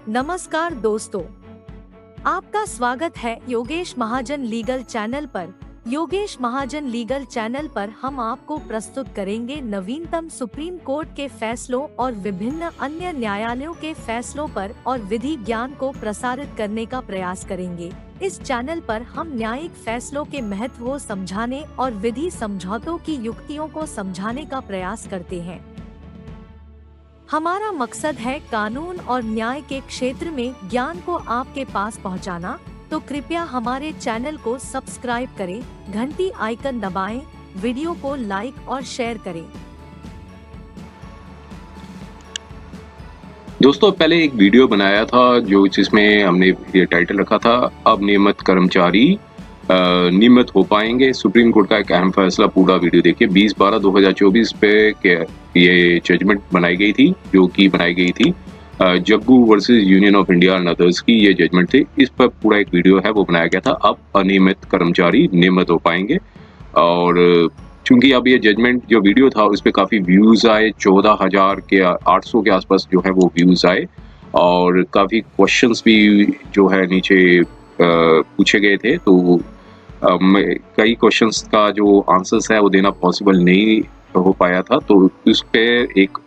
नमस्कार दोस्तों, आपका स्वागत है योगेश महाजन लीगल चैनल पर। योगेश महाजन लीगल चैनल पर हम आपको प्रस्तुत करेंगे नवीनतम सुप्रीम कोर्ट के फैसलों और विभिन्न अन्य न्यायालयों के फैसलों पर और विधि ज्ञान को प्रसारित करने का प्रयास करेंगे। इस चैनल पर हम न्यायिक फैसलों के महत्व को समझाने और विधि समझौतों की युक्तियों को समझाने का प्रयास करते हैं। हमारा मकसद है कानून और न्याय के क्षेत्र में ज्ञान को आपके पास पहुंचाना, तो कृपया हमारे चैनल को सब्सक्राइब करें, घंटी आइकन दबाएं, वीडियो को लाइक और शेयर करें। दोस्तों, पहले एक वीडियो बनाया था जिसमें हमने ये टाइटल रखा था, अब नियमित कर्मचारी नियमित हो पाएंगे। सुप्रीम कोर्ट का एक अहम फैसला, पूरा वीडियो देखिए। 20/12/2024 पे ये जजमेंट बनाई गई थी, जो कि बनाई गई थी Jaggu versus union of India and others की ये जजमेंट थी। इस पर पूरा एक वीडियो है, वो बनाया गया था। अब अनियमित कर्मचारी नियमित हो पाएंगे। और चूंकि अब ये जजमेंट जो वीडियो था उस पर काफ़ी व्यूज़ आए, 14,000 के 800 के आसपास जो है वो व्यूज़ आए, और काफ़ी क्वेश्चंस भी जो है नीचे पूछे गए थे। तो कई क्वेश्चंस का जो आंसर्स है वो देना पॉसिबल नहीं हो पाया था, तो उस पर एक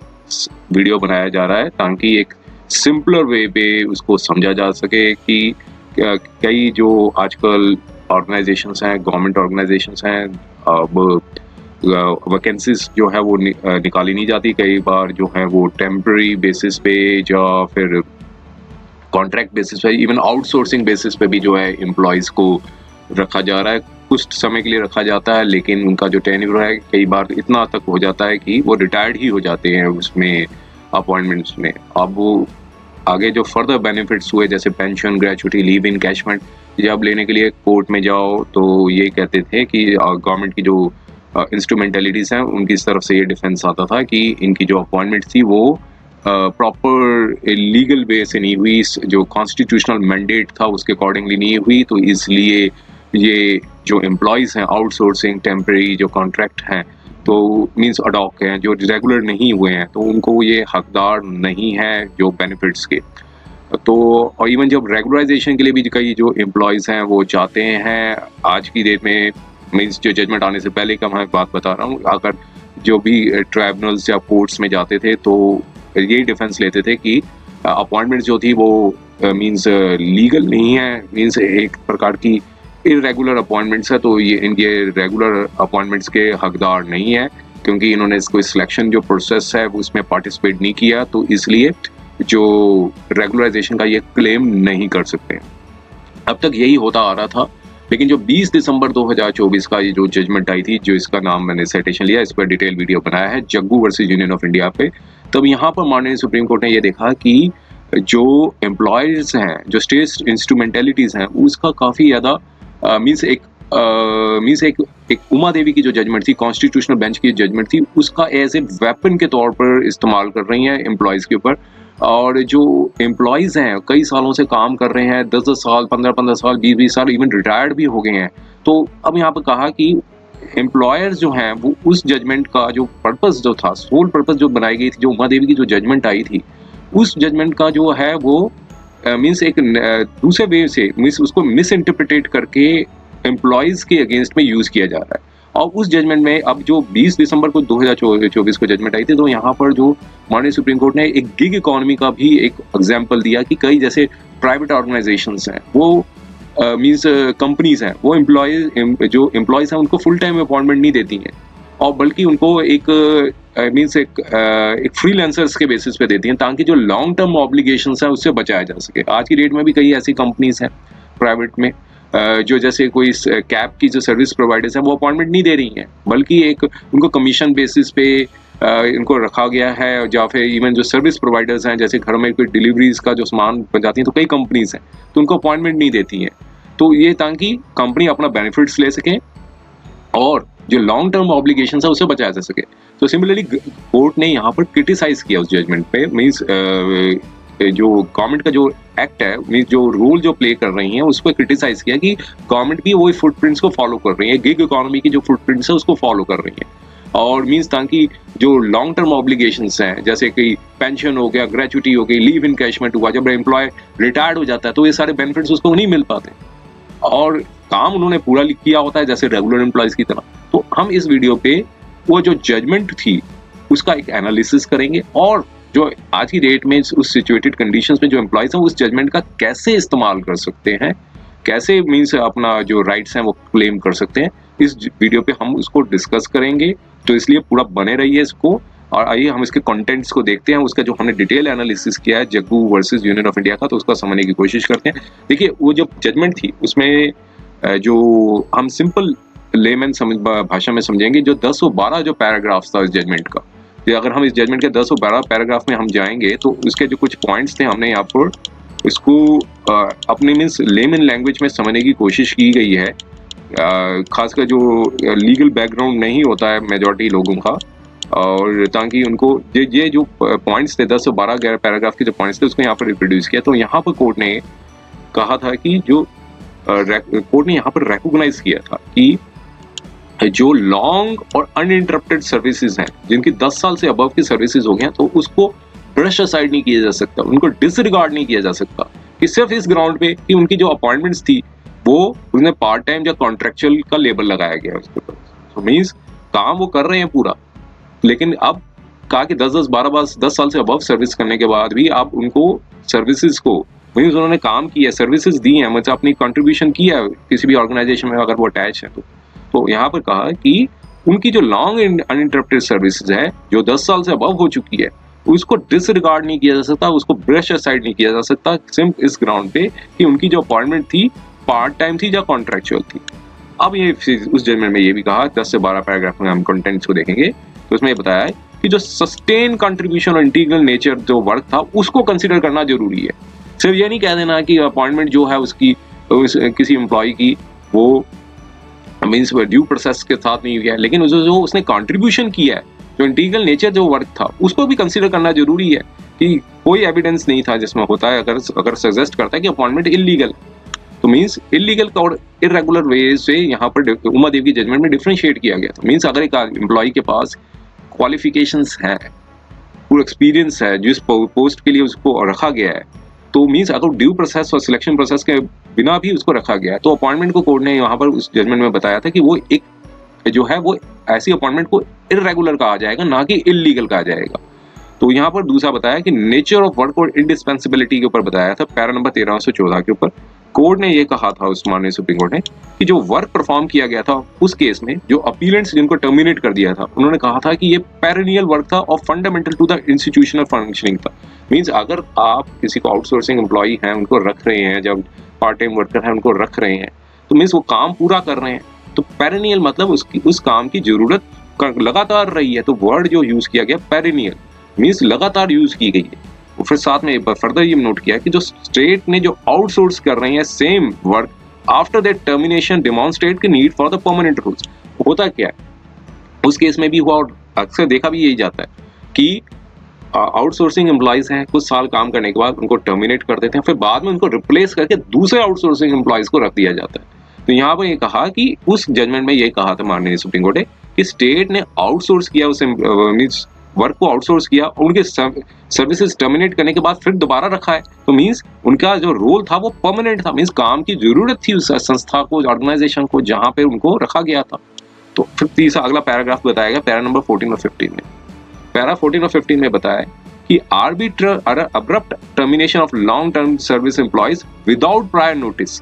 वीडियो बनाया जा रहा है ताकि एक सिंपलर वे पे उसको समझा जा सके कि कई जो आजकल ऑर्गेनाइजेशंस हैं, गवर्नमेंट ऑर्गेनाइजेशंस हैं, अब वैकेंसीज जो है वो निकाली नहीं जाती। कई बार जो है वो टेम्पररी बेसिस पे या फिर कॉन्ट्रैक्ट बेसिस पे, इवन आउटसोर्सिंग बेसिस पे भी जो है एम्प्लॉयज़ को रखा जा रहा है। कुछ समय के लिए रखा जाता है, लेकिन उनका जो टेन्योर है कई बार इतना तक हो जाता है कि वो रिटायर्ड ही हो जाते हैं उसमें, अपॉइंटमेंट्स में। अब वो आगे जो फर्दर बेनिफिट्स हुए, जैसे पेंशन, ग्रेचुटी, लीव इनकैशमेंट, जब लेने के लिए कोर्ट में जाओ तो ये कहते थे कि गवर्नमेंट की जो इंस्ट्रूमेंटलिटीज़ हैं उनकी तरफ से ये डिफेंस आता था कि इनकी जो अपॉइंटमेंट थी वो प्रॉपर लीगल वे से नहीं हुई, जो कॉन्स्टिट्यूशनल मैंडेट था उसके अकॉर्डिंगली नहीं हुई। तो इसलिए ये जो एम्प्लॉयज़ हैं, आउटसोर्सिंग, टेम्परेरी जो कॉन्ट्रैक्ट हैं, तो मींस अडॉक हैं, जो रेगुलर नहीं हुए हैं, तो उनको ये हकदार नहीं है जो बेनिफिट्स के। तो और इवन जब रेगुलराइजेशन के लिए भी कई जो एम्प्लॉयज़ हैं वो चाहते हैं, आज की डेट में मींस जो जजमेंट आने से पहले का मैं बात बता रहा हूँ, अगर जो भी ट्राइब्यूनल्स या कोर्ट्स में जाते थे तो यही डिफेंस लेते थे कि अपॉइंटमेंट जो थी वो मींस लीगल नहीं है, मींस एक प्रकार की इरेगुलर अपॉइंटमेंट्स है, तो ये इनके रेगुलर अपॉइंटमेंट्स के हकदार नहीं है, क्योंकि इन्होंने कोई सिलेक्शन जो प्रोसेस है उसमें पार्टिसिपेट नहीं किया, तो इसलिए जो रेगुलराइजेशन का ये क्लेम नहीं कर सकते। अब तक यही होता आ रहा था, लेकिन जो 20 दिसंबर 2024 का ये जो जजमेंट आई थी, जो इसका नाम मैंने साइटेशन लिया, इस पर डिटेल वीडियो बनाया है, Jaggu versus union of India पे। तब यहाँ पर माननीय सुप्रीम कोर्ट ने ये देखा कि जो एम्प्लॉयज़ हैं, जो स्टेट इंस्ट्रूमेंटलिटीज़ हैं, उसका काफ़ी ज़्यादा मीन्स एक उमा देवी की जो जजमेंट थी, कॉन्स्टिट्यूशनल बेंच की जजमेंट थी, उसका एज ए वेपन के तौर पर इस्तेमाल कर रही हैं एम्प्लॉयज़ के ऊपर। और जो एम्प्लॉयज़ हैं कई सालों से काम कर रहे हैं, 10-10 साल, 15-15 साल, 20-20 साल, इवन रिटायर्ड भी हो गए हैं। तो अब यहाँ पर कहा कि एम्प्लॉयर्स जो हैं वो उस जजमेंट का जो पर्पस जो था, सोल पर्पस जो बनाई गई थी, जो उमा देवी की जो जजमेंट आई थी, उस जजमेंट का जो है वो मीन्स एक दूसरे वे से मीन्स उसको मिस इंटरप्रिटेट करके एम्प्लॉयज़ के अगेंस्ट में यूज़ किया जा रहा है। और उस जजमेंट में अब जो 20 दिसंबर को 2024 को जजमेंट आई थी, तो यहाँ पर जो माननीय सुप्रीम कोर्ट ने एक गिग इकोनॉमी का भी एक एग्जाम्पल दिया कि कई जैसे प्राइवेट ऑर्गेनाइजेशंस हैं, वो मीन्स कंपनीज हैं, वो जो एम्प्लॉयज़ हैं उनको फुल टाइम अपॉइंटमेंट नहीं देती हैं, और बल्कि उनको एक मीन्स एक फ्रीलांसर्स के बेसिस पे देती हैं, ताकि जो लॉन्ग टर्म ऑब्लिगेशंस हैं उससे बचाया जा सके। आज की डेट में भी कई ऐसी कंपनीज हैं प्राइवेट में, जो जैसे कोई कैब की जो सर्विस प्रोवाइडर्स हैं वो अपॉइंटमेंट नहीं दे रही हैं, बल्कि एक उनको कमीशन बेसिस पे इनको रखा गया है। या फिर इवन जो सर्विस प्रोवाइडर्स हैं, जैसे घर में कोई डिलीवरीज का जो सामान बन जाती हैं, तो कई कंपनीज हैं तो उनको अपॉइंटमेंट नहीं देती हैं, तो ये ताकि कंपनी अपना बेनिफिट्स ले सकें और जो लॉन्ग टर्म ऑब्लिगेशंस है उससे बचाया जा सके। तो सिमिलरली कोर्ट ने यहाँ पर क्रिटिसाइज किया उस जजमेंट पे, मीन्स जो गवर्नमेंट का जो एक्ट है, मीन्स जो रूल जो प्ले कर रही हैं, उसको क्रिटिसाइज किया कि गवर्नमेंट भी वही फुटप्रिंट्स को फॉलो कर रही है, गिग इकोनॉमी की जो फुटप्रिंट्स है उसको फॉलो कर रही है। और मींस ताकि जो लॉन्ग टर्म ऑब्लिगेशंस हैं जैसे कि पेंशन हो गया, ग्रेचुटी हो गई, लीव इनकैशमेंट हुआ, जब एम्प्लॉय रिटायर्ड हो जाता है तो ये सारे बेनिफिट्स उसको नहीं मिल पाते और काम उन्होंने पूरा किया होता है जैसे रेगुलर एम्प्लॉयज की तरह। तो हम इस वीडियो पे वो जो जजमेंट थी उसका एक एनालिसिस करेंगे और जो आज की डेट में उस सिचुएटेड कंडीशंस में जो एम्प्लॉयज हैं उस जजमेंट का कैसे इस्तेमाल कर सकते हैं, कैसे मीन्स अपना जो राइट्स हैं वो क्लेम कर सकते हैं, इस वीडियो पे हम उसको डिस्कस करेंगे। तो इसलिए पूरा बने रहिए इसको और आइए हम इसके कंटेंट्स को देखते हैं। उसका जो हमने डिटेल एनालिसिस किया है Jaggu versus union of India का, तो उसका समझने की कोशिश करते हैं। देखिए वो जो जजमेंट थी उसमें जो हम सिंपल लेमैन भाषा में समझेंगे, जो 10 और 12 जो पैराग्राफ्स था इस जजमेंट का, तो अगर हम इस जजमेंट के 10 और 12 पैराग्राफ में हम जाएंगे तो उसके जो कुछ पॉइंट्स थे हमने यहाँ पर इसको अपने मीन्स लेमैन लैंग्वेज में समझने की कोशिश की गई है। खासकर जो लीगल बैकग्राउंड नहीं होता है मेजॉरिटी लोगों का, और ताकि उनको ये जो पॉइंट्स थे 10 से 12 पैराग्राफ के जो पॉइंट्स थे उसको यहाँ पर रिप्रोड्यूस किया। तो यहाँ पर कोर्ट ने कहा था कि जो कोर्ट ने यहाँ पर रिकॉग्नाइज किया था कि जो लॉन्ग और अनइंटरप्टेड सर्विसेज हैं जिनकी 10 साल से अबव की सर्विसेज हो गई हैं तो उसको ब्रश असाइड नहीं किया जा सकता, उनको डिसरिगार्ड नहीं किया जा सकता कि सिर्फ इस ग्राउंड पे कि उनकी जो अपॉइंटमेंट्स थी वो उन्हें पार्ट टाइम या कॉन्ट्रेक्चुअल का लेबल लगाया गया उसके ऊपर। तो मीन्स काम वो कर रहे हैं पूरा, लेकिन अब कहा कि 10 साल से अबव सर्विस करने के बाद भी आप उनको सर्विसेज को मीन्स उन्होंने काम किया, सर्विसेज दी हैं, मतलब अपनी कंट्रीब्यूशन किया है किसी भी ऑर्गेनाइजेशन में अगर वो अटैच है तो यहाँ पर कहा कि उनकी जो लॉन्ग अनइंटरप्टेड सर्विसेज है जो 10 साल से अबव हो चुकी है उसको डिसरिगार्ड नहीं किया जा सकता, उसको ब्रश असाइड नहीं किया जा सकता सिर्फ इस ग्राउंड पे कि उनकी जो अपॉइंटमेंट थी पार्ट टाइम थी या कॉन्ट्रेक्चुअल थी। अब ये उस जजमेंट में ये भी कहा 10 से 12 पैराग्राफ में हम कंटेंट्स को देखेंगे तो इसमें ये बताया है कि जो सस्टेन कंट्रीब्यूशन और इंटीग्रल नेचर जो वर्क था उसको कंसिडर करना जरूरी है। सिर्फ ये नहीं कह देना कि अपॉइंटमेंट जो है उसकी किसी एम्प्लॉय की वो मीन्स ड्यू प्रोसेस के साथ नहीं हुआ है, लेकिन जो उसने कंट्रीब्यूशन किया है, जो इंटीग्रल नेचर जो वर्क था उसको भी कंसीडर करना जरूरी है कि कोई एविडेंस नहीं था जिसमें होता है अगर सजेस्ट करता है कि अपॉइंटमेंट इलीगल, तो मीन्स इलीगल और इरेगुलर वे से यहाँ पर उमा देव की जजमेंट में डिफरेंशिएट किया गया था। मीन्स अगर एक एम्प्लॉय के पास क्वालिफिकेशंस है, पूरा एक्सपीरियंस है जिस पोस्ट के लिए उसको रखा गया है, तो मीन्स अगर ड्यू प्रोसेस और सिलेक्शन प्रोसेस के बिना भी उसको रखा गया है तो अपॉइंटमेंट को कोर्ट ने यहाँ पर उस जजमेंट में बताया था कि वो एक जो है वो ऐसी अपॉइंटमेंट को इरेगुलर कहा जाएगा, ना कि इलीगल कहा जाएगा। तो यहाँ पर दूसरा बताया कि नेचर ऑफ वर्क और इंडिस्पेंसिबिलिटी के ऊपर बताया था, पैरा नंबर 1314 के ऊपर कोर्ट ने ये कहा था उस माननीय सुप्रीम कोर्ट ने कि जो वर्क परफॉर्म किया गया था उस केस में जो अपीलेंट्स जिनको टर्मिनेट कर दिया था उन्होंने कहा था कि ये पेरिनियल वर्क था और fundamental to the institutional functioning था। मीन्स अगर आप किसी को आउटसोर्सिंग एम्प्लॉई हैं उनको रख रहे हैं, जब पार्ट टाइम वर्कर हैं उनको रख रहे हैं, तो मीन्स वो काम पूरा कर रहे हैं, तो पेरिनियल मतलब उस काम की जरूरत लगातार रही है। तो वर्ड जो यूज किया गया पेरिनियल मीन्स लगातार यूज की गई है। फिर साथ में फर्दर ये नोट किया कि जो स्टेट ने जो आउटसोर्स कर रहे हैं same work after that termination demonstrate की need for the permanent rules. होता क्या है उस केस में भी हुआ और अक्सर देखा भी यही जाता है कि आउटसोर्सिंग एम्प्लॉयज हैं, कुछ साल काम करने के बाद उनको टर्मिनेट कर देते हैं, फिर बाद में उनको रिप्लेस करके दूसरे आउटसोर्सिंग एम्प्लॉयज को रख दिया जाता है। तो यहाँ पर ये कहा कि उस जजमेंट में ये कहा था माननीय सुप्रीम कोर्ट ने कि स्टेट ने आउटसोर्स किया उस मीन्स वर्क को आउटसोर्स किया, उनके सर्विसेज टर्मिनेट करने के बाद फिर दोबारा रखा है, तो मीन्स उनका जो रोल था वो परमानेंट था, मीन्स काम की जरूरत थी उस संस्था को, ऑर्गेनाइजेशन को जहां पे उनको रखा गया था। तो फिर तीसरा अगला पैराग्राफ बताया गया पैरा नंबर 14 और 15 में। पैरा 14 और 15 में बताया कि abrupt termination of long term service employees without prior notice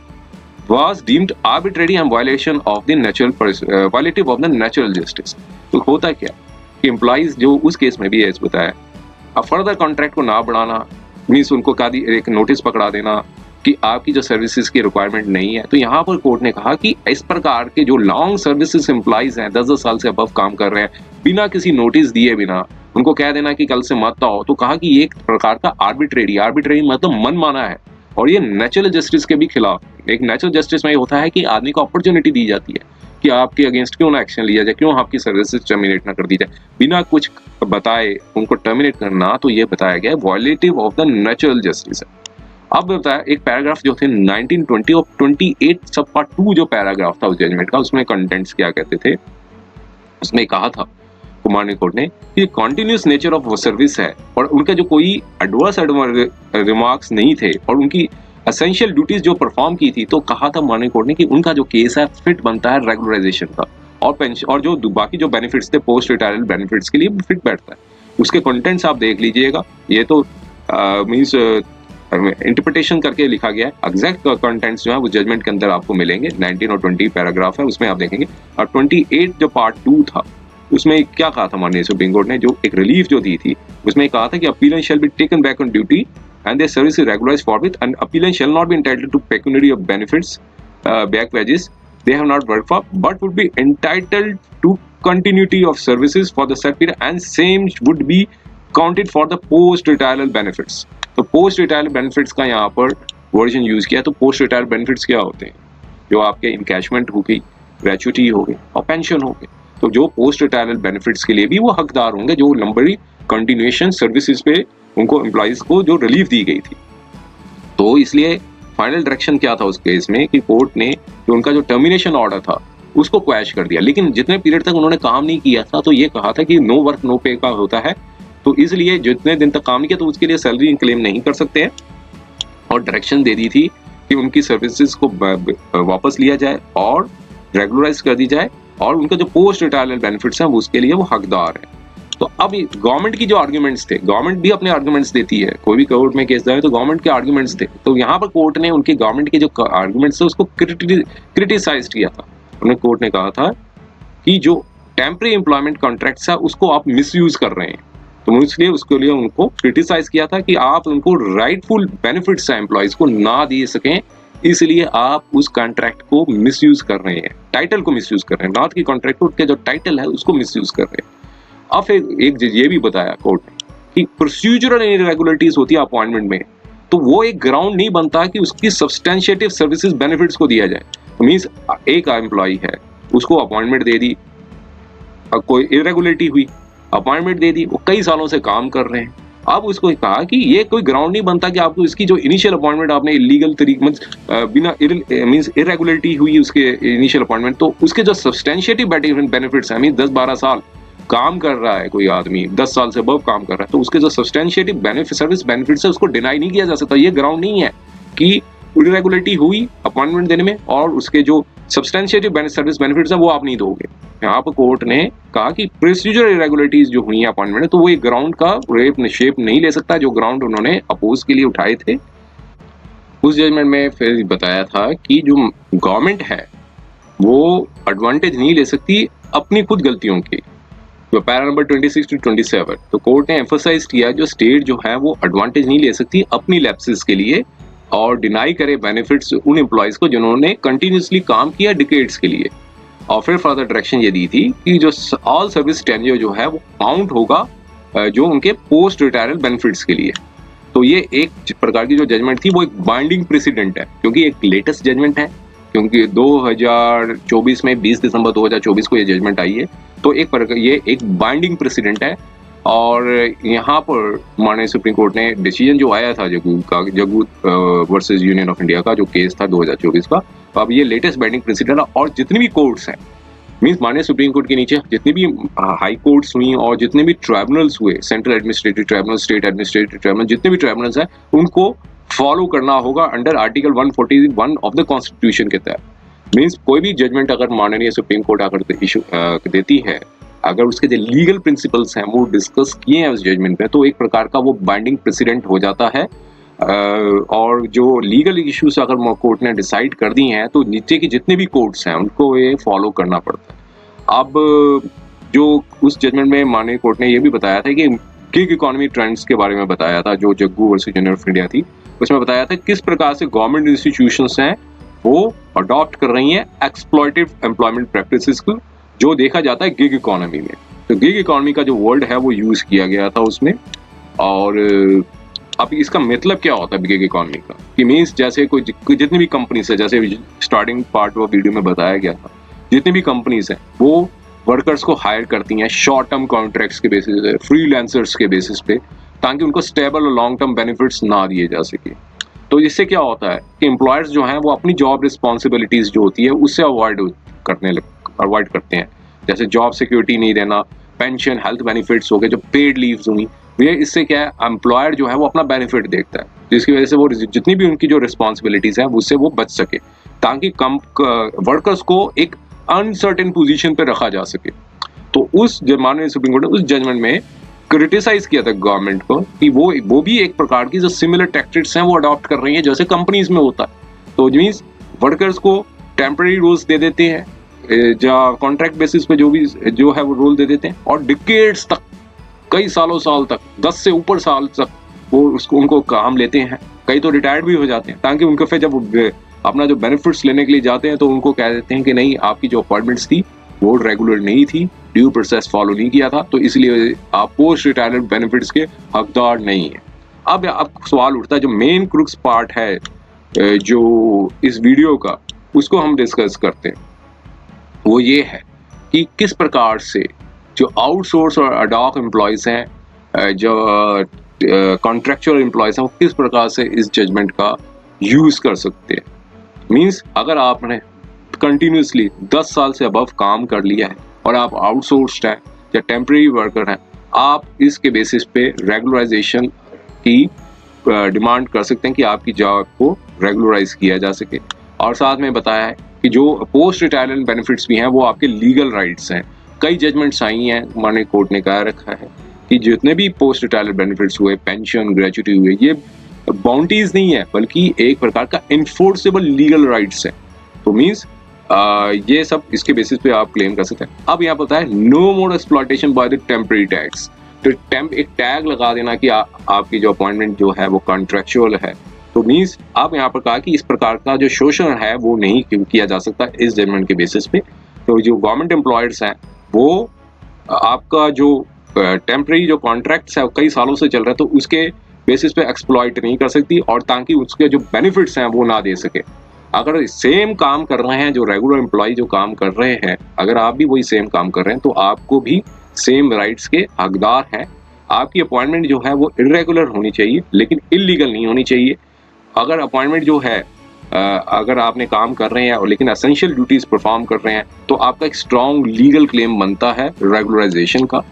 was deemed arbitrary and violative of the natural justice। तो होता क्या कि एम्प्लॉइज जो उस केस में भी ऐसा बताया अब फर्दर कॉन्ट्रैक्ट को ना बढ़ाना मीन्स उनको एक नोटिस पकड़ा देना कि आपकी जो सर्विसेज की रिक्वायरमेंट नहीं है। तो यहाँ पर कोर्ट ने कहा कि इस प्रकार के जो लॉन्ग सर्विसेज एम्प्लॉइज हैं 10-10 साल से अबव काम कर रहे हैं बिना किसी नोटिस दिए बिना उनको कह देना कि कल से मत आओ, तो कहा कि ये एक प्रकार का आर्बिट्रेरी मतलब मन माना है और ये नेचुरल जस्टिस के भी खिलाफ। एक नेचुरल जस्टिस में ये होता है कि आदमी को अपॉर्चुनिटी दी जाती है कि आपके अगेंस्ट क्यों ना एक्शन लिया जाए, क्यों आपकी सर्विसेज टर्मिनेट ना कर दी जाए बिना कुछ बताए उनको टर्मिनेट करना। तो ये बताया गया violative of the natural justice है। अब बताया एक पैराग्राफ जो थे 19, 20 और 28 सब पार्ट 2 जो पैराग्राफ था उस जजमेंट का उसमें कंटेंट्स क्या कहते थे, उसमें कहा था माननीय कोर्ट ने कि कॉन्टिन्यूस नेचर ऑफ सर्विस है और उनका जो कोई एडवर्स रिमार्क्स नहीं थे और उनकी एसेंशियल ड्यूटीज जो परफॉर्म की थी, तो कहा था माननीय कोर्ट ने कि उनका जो केस है फिट बनता है रेगुलराइजेशन का और पेंशन और जो बाकी जो बेनिफिट्स थे पोस्ट रिटायरमेंट बेनिफिट्स के लिए फिट बैठता है। उसके कंटेंट्स आप देख लीजिएगा, ये तो मींस इंटरप्रिटेशन करके लिखा गया है। एग्जैक्ट कंटेंट्स जो है वो जजमेंट के अंदर आपको मिलेंगे। 19 और 20 पैराग्राफ है, उसमें आप देखेंगे। और 28 जो पार्ट 2 था उसमें क्या कहा था माननीय सुप्रीम कोर्ट ने, जो एक रिलीफ जो दी थी उसमें कहा था कि appellate shall be taken back on duty and their service is regularized forthwith, and appellant shall not be entitled to pecuniary of benefits, back wages they have not worked for, but would be entitled to continuity of services for the said period, and same would be counted for the post retirement benefits. तो post retirement benefits का यहाँ पर version use किया। तो post retirement benefits क्या होते हैं? जो आपके इनकैशमेंट हो गई, ग्रेचुटी हो गई और पेंशन हो गई। तो जो पोस्ट रिटायरमेंट बेनिफिट्स के लिए भी वो हकदार होंगे जो लंबी कंटिन्यूएशन सर्विसेज पे उनको एम्प्लॉइज को जो रिलीफ दी गई थी। तो इसलिए फाइनल डायरेक्शन क्या था उस केस में कि कोर्ट ने जो उनका जो टर्मिनेशन ऑर्डर था उसको क्वैश कर दिया, लेकिन जितने पीरियड तक उन्होंने काम नहीं किया था तो ये कहा था कि नो वर्क नो पे का होता है, तो इसलिए जितने दिन तक काम नहीं किया तो उसके लिए सैलरी क्लेम नहीं कर सकते हैं। और डायरेक्शन दे दी थी कि उनकी सर्विसेज को वापस लिया जाए और रेगुलराइज कर दी जाए और उनका जो पोस्ट रिटायरमेंट बेनिफिट्स हैं उसके लिए वो हकदार है। तो अब गवर्नमेंट की जो आर्ग्यूमेंट्स थे, गवर्नमेंट भी अपने आर्ग्यूमेंट्स देती है, कोई भी कोर्ट में केस जाए तो गवर्नमेंट के आर्ग्यूमेंट्स थे। तो यहाँ पर कोर्ट ने उनके गवर्नमेंट के जो आर्ग्यूमेंट्स थे उसको क्रिटिसाइज किया था। उन्हें कोर्ट ने कहा था कि जो टेम्परेरी एम्प्लॉयमेंट कॉन्ट्रैक्ट्स है उसको आप मिसयूज कर रहे हैं, तो इसलिए उसके लिए उनको क्रिटिसाइज किया था कि आप उनको राइटफुल बेनिफिट्स है एम्प्लॉयज को ना दे सकें, इसलिए आप उस कॉन्ट्रैक्ट को मिसयूज कर रहे हैं, टाइटल को मिसयूज कर रहे हैं, नॉट की कॉन्ट्रैक्ट के जो टाइटल है उसको मिसयूज कर रहे हैं। अब एक ये भी बताया कोर्ट ने कि प्रोसीजरल इरेगुलरिटीज होती है अपॉइंटमेंट में, तो वो एक ग्राउंड नहीं बनता कि उसकी सब्सटेंशिएटिव सर्विसेज बेनिफिट्स को दिया जाए। तो मींस एक एम्प्लॉय है, उसको अपॉइंटमेंट दे दी, कोई इरेगुलरिटी हुई, अपॉइंटमेंट दे दी, वो कई सालों से काम कर रहे हैं, अब उसको कहा कि ये कोई ग्राउंड नहीं बनता कि आपको इसकी जो इनिशियल अपॉइंटमेंट आपने इलीगल तरीके बिना मींस इरेगुलरिटी हुई उसके इनिशियल अपॉइंटमेंट, तो उसके जो सब्सटेंशिएटिव बेनिफिट्स हैं, मींस 10-12 साल काम कर रहा है कोई आदमी, 10 साल से बहुत काम कर रहा है, तो उसके जो सब्सटेंशिएटिव बेनिफिट सर्विस बेनिफिट्स है उसको डिनाई नहीं किया जा सकता। ये ग्राउंड नहीं है कि इरेगुलरिटी हुई अपॉइंटमेंट देने में और उसके जो सब्सटेंशिएटिव सर्विस बेनिफिट्स है वो आप नहीं दोगे। यहाँ पर कोर्ट ने कहा कि प्रोसीजरल इरेगुलरिटीज जो हुई है अपॉइंटमेंट में, तो वो एक ग्राउंड का रेप शेप नहीं ले सकता जो ग्राउंड उन्होंने अपोज के लिए उठाए थे। उस जजमेंट में फिर बताया था कि जो गवर्नमेंट है वो एडवांटेज नहीं ले सकती अपनी खुद गलतियों की। तो पैरा नंबर 26 to 27, तो कोर्ट ने एम्फोसाइज किया जो स्टेट जो है वो एडवांटेज नहीं ले सकती अपनी लैप्सेस के लिए और डिनाई करे बेनिफिट्स उन एम्प्लॉयज को जिन्होंने कंटिन्यूसली काम किया डिकेड्स के लिए। और फिर फर्दर डायरेक्शन ये दी थी कि जो ऑल सर्विस टेन्योर जो है वो काउंट होगा जो उनके पोस्ट रिटायरमेंट बेनिफिट्स के लिए। तो ये एक प्रकार की जो जजमेंट थी वो एक बाइंडिंग प्रेसिडेंट है, क्योंकि एक लेटेस्ट जजमेंट है, क्योंकि 2024 में 20 दिसंबर 2024 को ये जजमेंट आई है। तो एक प्रकार ये एक बाइंडिंग प्रेसिडेंट है। और यहाँ पर माननीय सुप्रीम कोर्ट ने डिसीजन जो आया था Jaggu versus union of India का जो केस था 2024 का, तो अब ये लेटेस्ट बाइंडिंग प्रेसिडेंट है। और जितनी भी कोर्ट्स हैं, मींस माननीय सुप्रीम कोर्ट के नीचे जितनी भी हाई कोर्ट्स हुई और जितने भी ट्राइब्यूनल्स हुए, central administrative tribunal, state administrative tribunal, जितने भी ट्राइब्यूनल्स हैं उनको फॉलो करना होगा under article 141 of the constitution के तहत। मींस कोई भी जजमेंट अगर माननीय सुप्रीम कोर्ट अगर इशू देती है, अगर उसके जो लीगल प्रिंसिपल्स हैं वो डिस्कस किए हैं उस जजमेंट में, तो एक प्रकार का वो बाइंडिंग प्रेसिडेंट हो जाता है। और जो लीगल इश्यूज अगर कोर्ट ने डिसाइड कर दी हैं तो नीचे की जितने भी कोर्ट्स हैं उनको ये फॉलो करना पड़ता है। अब जो उस जजमेंट में माननीय कोर्ट ने ये भी बताया था कि गिग इकोनॉमी ट्रेंड्स के बारे में बताया था, जो Jaggu versus union of India थी, उसमें बताया था किस प्रकार से गवर्नमेंट इंस्टीट्यूशंस हैं वो अडॉप्ट कर रही हैं एक्सप्लॉइटिव एम्प्लॉयमेंट प्रैक्टिसेस को, जो देखा जाता है गिग इकोनॉमी में। तो गिग इकोनॉमी का जो वर्ड है वो यूज किया गया था उसमें। और अब इसका मतलब क्या होता है गिग इकोनॉमी का, कि मीन्स जैसे कोई जितनी भी कंपनीज है, जैसे स्टार्टिंग पार्ट वो वीडियो में बताया गया था, जितनी भी कंपनीज हैं वो वर्कर्स को हायर करती हैं शॉर्ट टर्म कॉन्ट्रैक्ट्स के बेसिस पे, फ्रीलांसर्स के बेसिस पे, ताकि उनको स्टेबल और लॉन्ग टर्म बेनिफिट्स ना दिए जा सके। तो इससे क्या होता है कि एम्प्लॉयर्स जो हैं वो अपनी जॉब रिस्पॉन्सिबिलिटीज जो होती है उससे अवॉइड करते हैं, जैसे जॉब सिक्योरिटी नहीं देना, पेंशन, हेल्थ बेनिफिट्स हो गए, जो पेड लीव्स हुई, ये इससे क्या है, एम्प्लॉयर जो है वो अपना बेनिफिट देखता है, जिसकी वजह से वो जितनी भी उनकी जो रिस्पॉन्सिबिलिटीज है उससे वो बच सके, ताकि कम वर्कर्स को एक अनसर्टेन पोजीशन पे रखा जा सके। तो उस माननीय सुप्रीम कोर्ट ने उस जजमेंट में क्रिटिसाइज किया था गवर्नमेंट को कि वो भी एक प्रकार की जो सिमिलर टैक्टिक्स हैं वो अडॉप्ट कर रही है जैसे कंपनीज में होता है। तो मींस वर्कर्स को टेम्पररी रोल्स दे देते हैं, या कॉन्ट्रैक्ट बेसिस पे जो है वो रोल दे देते हैं, और डिकेड्स तक, कई साल तक, 10 से ऊपर साल तक वो उनको काम लेते हैं। कई तो रिटायर्ड भी हो जाते हैं, ताकि उनको फिर जब अपना जो बेनिफिट्स लेने के लिए जाते हैं तो उनको कह देते हैं कि नहीं, आपकी जो अपॉइंटमेंट्स थी वो रेगुलर नहीं थी, ड्यू प्रोसेस फॉलो नहीं किया था, तो इसलिए आप पोस्ट रिटायरमेंट बेनिफिट्स के हकदार नहीं है। अब सवाल उठता है, जो मेन क्रुक्स पार्ट है जो इस वीडियो का, उसको हम डिस्कस करते हैं। वो ये है कि किस प्रकार से जो आउटसोर्स और अडॉक एम्प्लॉयज हैं, जो कॉन्ट्रेक्चुअल एम्प्लॉयज हैं, वो किस प्रकार से इस जजमेंट का यूज कर सकते हैं। मींस अगर आपने कंटिन्यूसली 10 साल से अबव काम कर लिया है और आप आउटसोर्स्ड हैं या टेम्परेरी वर्कर हैं, आप इसके बेसिस पे रेगुलराइजेशन की डिमांड कर सकते हैं कि आपकी जॉब को रेगुलराइज किया जा सके। और साथ में बताया है कि जो पोस्ट रिटायरमेंट बेनिफिट्स भी हैं वो आपके लीगल राइट्स हैं। कई जजमेंट्स आई हैं, माननीय कोर्ट ने कह रखा है कि जितने भी पोस्ट रिटायरमेंट बेनिफिट्स हुए, पेंशन, ग्रेच्युटी हुए, ये बाउंटीज नहीं है बल्कि एक प्रकार का इन्फोर्सेबल लीगल राइट्स है। तो मीन्स ये सब इसके बेसिस पे आप क्लेम कर सकते हैं। अब यहाँ पता है no more exploitation by the temporary tags, तो एक टैग लगा देना कि आपकी जो अपॉइंटमेंट जो है वो कॉन्ट्रेक्चुअल है। तो मीन्स आप यहाँ पर कहा कि इस प्रकार का जो शोषण है वो नहीं किया जा सकता इस जजमेंट के बेसिस पे। तो जो गवर्नमेंट एम्प्लॉयर्स हैं वो आपका जो टेम्परेरी जो कॉन्ट्रैक्ट्स है कई सालों से चल रहा है, तो उसके बेसिस पे एक्सप्लॉइट नहीं कर सकती, और ताकि उसके जो बेनिफिट्स हैं वो ना दे सके। अगर सेम काम कर रहे हैं जो रेगुलर एम्प्लॉय जो काम कर रहे हैं, अगर आप भी वही सेम काम कर रहे हैं, तो आपको भी सेम राइट्स के हकदार हैं। आपकी अपॉइंटमेंट जो है वो इरेगुलर होनी चाहिए, लेकिन इलीगल नहीं होनी चाहिए। अगर अपॉइंटमेंट जो है अगर आपने काम कर रहे हैं और लेकिन एसेंशियल ड्यूटीज परफॉर्म कर रहे हैं, तो आपका एक स्ट्रॉन्ग लीगल क्लेम बनता है रेगुलराइजेशन का।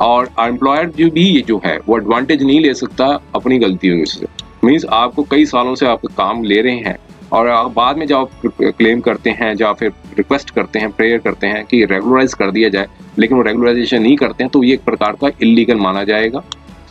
और एम्प्लॉयर जो भी जो है वो एडवांटेज नहीं ले सकता अपनी गलतियों से। मीन्स आपको कई सालों से आप काम ले रहे हैं और बाद में जब आप क्लेम करते हैं या फिर रिक्वेस्ट करते हैं, प्रेयर करते हैं कि रेगुलराइज कर दिया जाए, लेकिन वो रेगुलराइजेशन नहीं करते हैं, तो ये एक प्रकार का इलीगल माना जाएगा।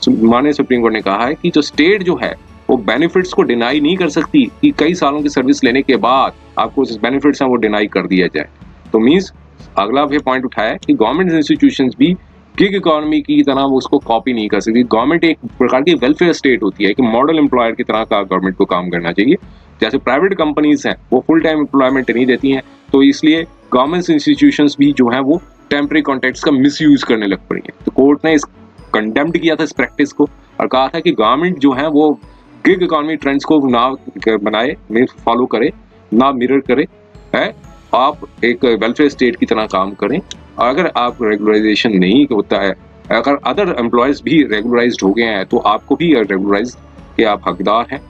माननीय सुप्रीम कोर्ट ने कहा है कि जो स्टेट जो है वो बेनिफिट्स को डिनाई नहीं कर सकती कि कई सालों की सर्विस लेने के बाद आपको जो बेनिफिट्स हैं वो डिनाई कर दिया जाए। तो मीन्स अगला भी पॉइंट उठाया कि गवर्नमेंट इंस्टीट्यूशंस भी गिग इकोनॉमी की तरह वो उसको कॉपी नहीं कर सकती। गवर्नमेंट एक प्रकार की वेलफेयर स्टेट होती है कि मॉडल एम्प्लॉयर की तरह का गवर्नमेंट को काम करना चाहिए। जैसे प्राइवेट कंपनीज हैं वो फुल टाइम एम्प्लॉयमेंट नहीं देती हैं, तो इसलिए गवर्नमेंट इंस्टीट्यूशंस भी जो हैं वो टेम्परेरी कॉन्ट्रैक्ट्स का मिसयूज करने लग पड़ी हैं। तो कोर्ट ने इस कंडेम्ड किया था इस प्रैक्टिस को और कहा था कि गवर्नमेंट जो है वो गिग इकोनॉमी ट्रेंड्स को ना बनाए, फॉलो करे, ना मिरर करे है। आप एक वेलफेयर स्टेट की तरह काम करें। और अगर आप रेगुलराइजेशन नहीं होता है, अगर अदर एम्प्लॉयज भी रेगुलराइज्ड हो गए हैं, तो आपको भी रेगुलराइज के आप हकदार हैं।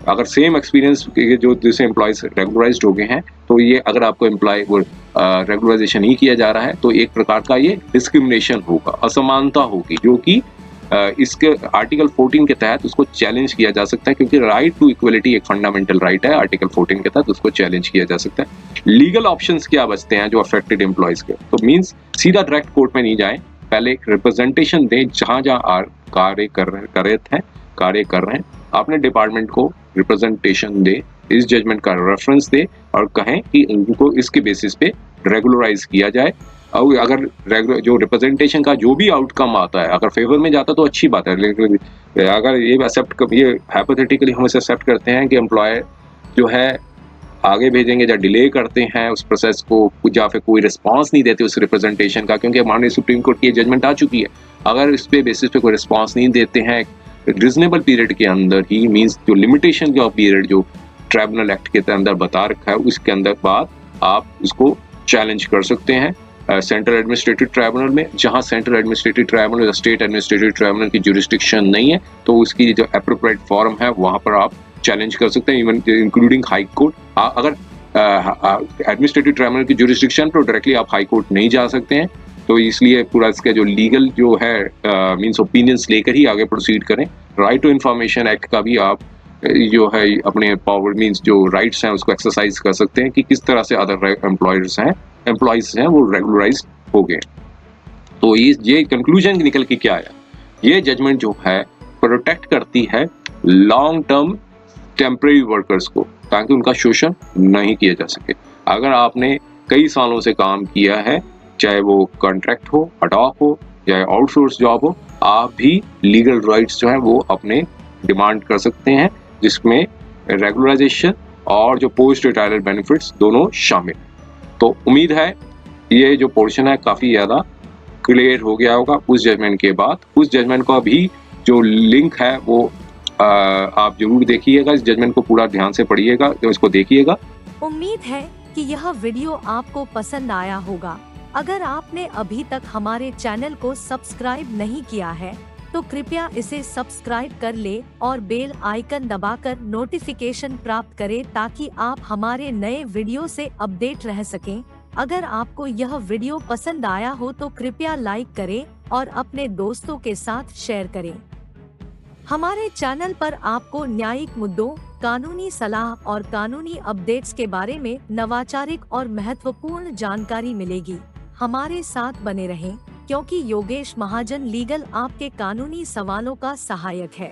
अगर सेम एक्सपीरियंस के जो दूसरे एम्प्लॉयज रेगुलराइज्ड हो गए हैं, तो ये अगर आपको एम्प्लॉय वो रेगुलराइजेशन नहीं किया जा रहा है, तो एक प्रकार का ये डिस्क्रिमिनेशन होगा, असमानता होगी, जो कि इसके आर्टिकल 14 के तहत उसको चैलेंज किया जा सकता है, क्योंकि राइट टू इक्वलिटी एक फंडामेंटल राइट है। आर्टिकल 14 के तहत उसको चैलेंज किया जा सकता है। लीगल ऑप्शंस क्या बचते हैं जो अफेक्टेड एम्प्लॉयज के? तो मींस सीधा डायरेक्ट कोर्ट में नहीं जाए, पहले एक रिप्रेजेंटेशन दें जहां जहां कार्य कर रहे हैं, अपने डिपार्टमेंट को रिप्रेजेंटेशन दे, इस जजमेंट का रेफरेंस दे और कहें कि उनको इसके बेसिस पे रेगुलराइज किया जाए। और अगर जो रिप्रेजेंटेशन का जो भी आउटकम आता है, अगर फेवर में जाता तो अच्छी बात है, लेकिन अगर ये हाइपोथेटिकली हम इसे एक्सेप्ट करते हैं कि एम्प्लॉयर जो है आगे भेजेंगे या डिले करते हैं उस प्रोसेस को, या फिर कोई रिस्पांस नहीं देते उस रिप्रेजेंटेशन का, क्योंकि माननीय सुप्रीम कोर्ट की जजमेंट आ चुकी है। अगर इस पे बेसिस पे कोई रिस्पांस नहीं देते हैं रीजनेबल पीरियड के अंदर ही, मींस जो लिमिटेशन का पीरियड जो ट्राइब्यूनल एक्ट के अंदर बता रखा है उसके अंदर बाद आप उसको चैलेंज कर सकते हैं सेंट्रल एडमिनिस्ट्रेटिव ट्राइब्यूनल में। जहां सेंट्रल एडमिनिस्ट्रेटिव ट्राइब्यूनल या स्टेट एडमिनिस्ट्रेटिव ट्राइब्यूनल की जुरिस्डिक्शन नहीं है, तो उसकी जो एप्रोप्रिएट फॉर्म है वहां पर आप चैलेंज कर सकते हैं, इवन इंक्लूडिंग हाई कोर्ट। अगर एडमिनिस्ट्रेटिव ट्राइब्यूनल की जुरिस्डिक्शन पर डायरेक्टली आप हाई कोर्ट नहीं जा सकते हैं, तो इसलिए पूरा इसका जो लीगल जो है मींस ओपिनियंस लेकर ही आगे प्रोसीड करें। राइट टू इन्फॉर्मेशन एक्ट का भी आप जो है अपने पावर मींस जो राइट्स हैं उसको एक्सरसाइज कर सकते हैं कि किस तरह से अदर एम्प्लॉयज हैं वो रेगुलराइज हो गए। तो ये कंक्लूजन निकल के क्या आया, ये जजमेंट जो है प्रोटेक्ट करती है लॉन्ग टर्म टेम्परेरी वर्कर्स को, ताकि उनका शोषण नहीं किया जा सके। अगर आपने कई सालों से काम किया है, चाहे वो कॉन्ट्रैक्ट हो, अडॉक हो, चाहे आउटसोर्स जॉब हो, आप भी लीगल राइट्स जो है वो अपने डिमांड कर सकते हैं, जिसमें रेगुलराइजेशन और जो पोस्ट रिटायरमेंट बेनिफिट्स दोनों शामिल हैं। तो उम्मीद है ये जो पोर्शन है काफ़ी ज़्यादा क्लियर हो गया होगा उस जजमेंट के बाद। उस जजमेंट का भी जो लिंक है वो आप जरूर देखिएगा, इस जजमेंट को पूरा ध्यान से पढ़िएगा, तो इसको देखिएगा। उम्मीद है कि यह वीडियो आपको पसंद आया होगा। अगर आपने अभी तक हमारे चैनल को सब्सक्राइब नहीं किया है तो कृपया इसे सब्सक्राइब कर ले और बेल आइकन दबाकर नोटिफिकेशन प्राप्त करें, ताकि आप हमारे नए वीडियो से अपडेट रह सकें। अगर आपको यह वीडियो पसंद आया हो तो कृपया लाइक करें और अपने दोस्तों के साथ शेयर करें। हमारे चैनल पर आपको न्यायिक मुद्दों, कानूनी सलाह और कानूनी अपडेट्स के बारे में नवाचारिक और महत्वपूर्ण जानकारी मिलेगी। हमारे साथ बने रहें, क्योंकि योगेश महाजन लीगल आपके कानूनी सवालों का सहायक है।